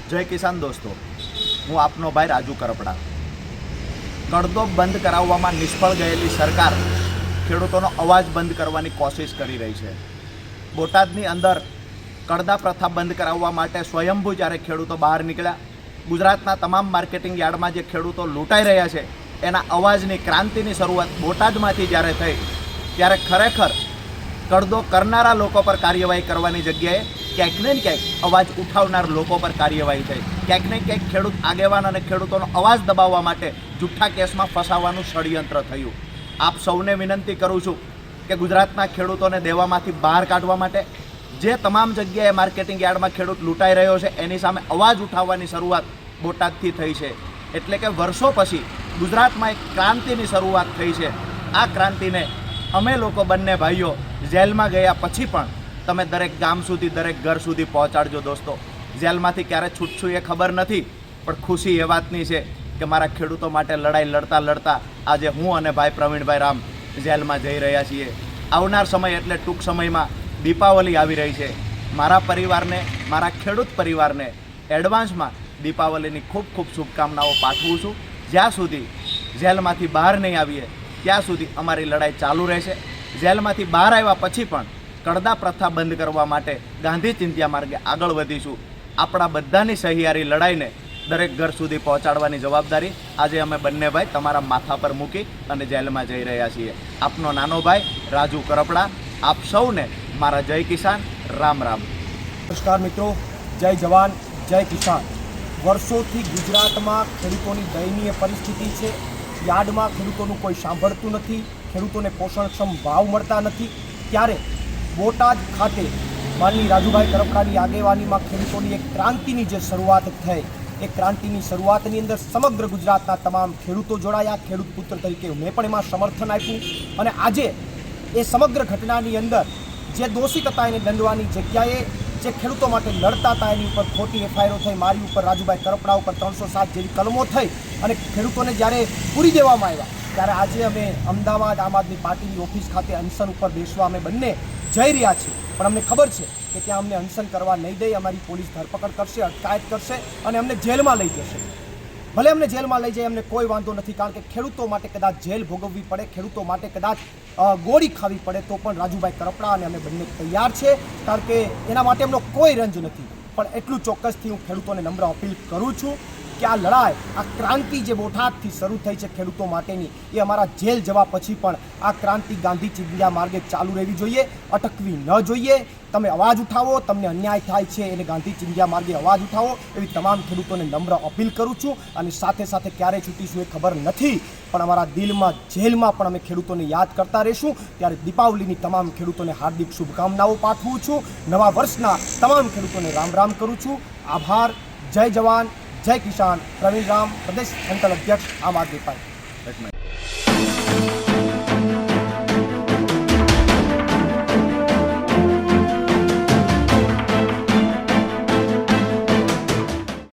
जय किसान दोस्तों, हूँ आपनो भाई राजू करपड़ा। कड़दो बंद कराववामां निष्फळ गयेली सरकार खेडूतोनो अवाज बंद करवानी कोशिश करी रही है। बोटादनी अंदर कड़दा प्रथा बंद कराववा माटे स्वयंभू ज्यारे खेडूतो बहार निकळ्या, गुजरातना तमाम मार्केटिंग यार्डमां जे खेडूतो लूंटाई रह्या छे एना अवाजनी क्रांतिनी शरूआत बोटादमांथी ज्यारे थई त्यारे खरेखर कड़दो करनारा लोको पर कार्यवाही करवानी जग्याए क्यांक ने क्यांक अवाज उठावनार लोको पर कार्यवाही थई। क्यांक ने क्यांक खेडूत आगेवान अने खेडूतोनो अवाज दबाववा माटे जूठा केसमां फसावानुं षड्यंत्र थयुं। आप सौने विनंती करूं छुं के गुजरातना खेडूतोने देवामांथी बहार काढवा माटे जे तमाम जग्याए मार्केटिंग यार्डमां खेडूत लूंटाई रह्यो छे एनी सामे अवाज उठाववानी शरूआत बोटादथी थई छे। एटले के वर्षो पछी गुजरातमां एक क्रांतिनी शरूआत थई छे। आ क्रांतिने अमे लोको बंने भाईओ जेलमां गया पछी पण तमे दरेक गाम सुधी दरेक घर सुधी पहोंचाडजो। दोस्तों, जेलमांथी क्यारे छूटशुं ए खबर नथी, पण खुशी ए वातनी छे के मारा खेडूतो माटे लड़ाई लड़ता लड़ता आजे हूँ अने भाई प्रवीणभाई राम जेलमां जई रह्या छीए। आवनार समय एटले टूंक समयमां दीपावली आवी रही छे। मारा परिवारने, मारा खेडूत परिवारने एडवांसमां दीपावलीनी खूब खूब शुभकामनाओ पाठवुं छुं। ज्यां सुधी जेलमांथी बहार नहीं आवीए ત્યાં સુધી અમારી લડાઈ ચાલુ રહેશે। જેલમાંથી બહાર આવ્યા પછી પણ કડદા પ્રથા બંધ કરવા માટે ગાંધી ચિંધ્યા માર્ગે આગળ વધીશું। આપણા બધાની સહિયારી લડાઈને દરેક ઘર સુધી પહોંચાડવાની જવાબદારી આજે અમે બંને ભાઈ તમારા માથા પર મૂકી અને જેલમાં જઈ રહ્યા છીએ। આપનો નાનો ભાઈ રાજુ કરપડા। આપ સૌને મારા જય કિસાન, રામ રામ। નમસ્કાર મિત્રો, જય જવાન જય કિસાન। વર્ષોથી ગુજરાતમાં ખેડૂતોની દયનીય પરિસ્થિતિ છે। यार्डमां खेडूतोनुं कोई सांभळતું નથી, खेडूतोने पोषणक्षम भाव मळता નથી। त्यारे बोटाद खाते माननीय राजूभाई करपड़ानी आगेवानीमां खेडूतोनी एक क्रांतिनी जे शरूआत थई ए क्रांतिनी शरूआतनी अंदर समग्र गुजरातना तमाम खेडूतो जोड़ाया। खेडूत पुत्र तरीके मैं पण एमां समर्थन आप्युं अने आजे ए समग्र घटनानी अंदर जे दोषित हता एने दंडवानी जग्याए जे खेडूतो माटे लड़ता था एनी पर खोटी एफआईआर थई, मारी उपर राजूभाई करपड़ा पर 307 जेवी कलमों थई अने खेडूतोने ज्यारे पूरी देवामां आव्या त्यारे आज अमे अमदावाद आम आदमी पार्टीनी ऑफिस खाते अनशन पर बेसवा अमे बंने जई रह्या छीए। पण अमने खबर छे के त्यां अमने अनशन करवा नहीं दे, अमारी पोलीस धरपकड़ करशे, अटकायत करशे अने अमने जेलमां लई जशे। भले अमने जेलमां लई जाए अमने कोई वांधो नहीं, कारण के खेडूतो माटे कदाच जेल भोगववी पड़े, खेडूतो माटे कदाच गोળી खावी पड़े तो पण राजूभाई करपड़ा अने अमे बंने तैयार छे, कारण के एना माटे अमनो कोई रंज नहीं। पण एटलुं चोक्कसथी हूँ खेडूतोने नम्र अपील करूँ छूँ कि आ लड़ाई, आ क्रांति जे बोटादथी शरू थई छे खेडूतो माटेनी ए अमारा जेल जवा पछी पण आ क्रांति गांधी चिंध्या मार्गे चालू रहेवी जोईए, अटकवी न जोईए। तमे अवाज उठावो, तमने अन्याय थाय छे एने गांधी चिंध्या मार्गे अवाज उठावो एवी तमाम खेडूतोने नम्र अपील करूँ छूं। अने साथे साथे क्यारे छूटीशुं ए खबर नथी, पण अमारा दिलमां जेलमां पण अमे खेडूतोने याद करता रहीशुं। त्यारे दीपावलीनी तमाम खेडूतोने हार्दिक शुभकामनाओ पाठवुं छुं। नवा वर्षना तमाम खेडूतोने राम राम करूँ छुं। आभार। जय जवान जय किसान। प्रवीण राम, प्रदेश संकल अध्यक्ष, आम आदमी पार्टी।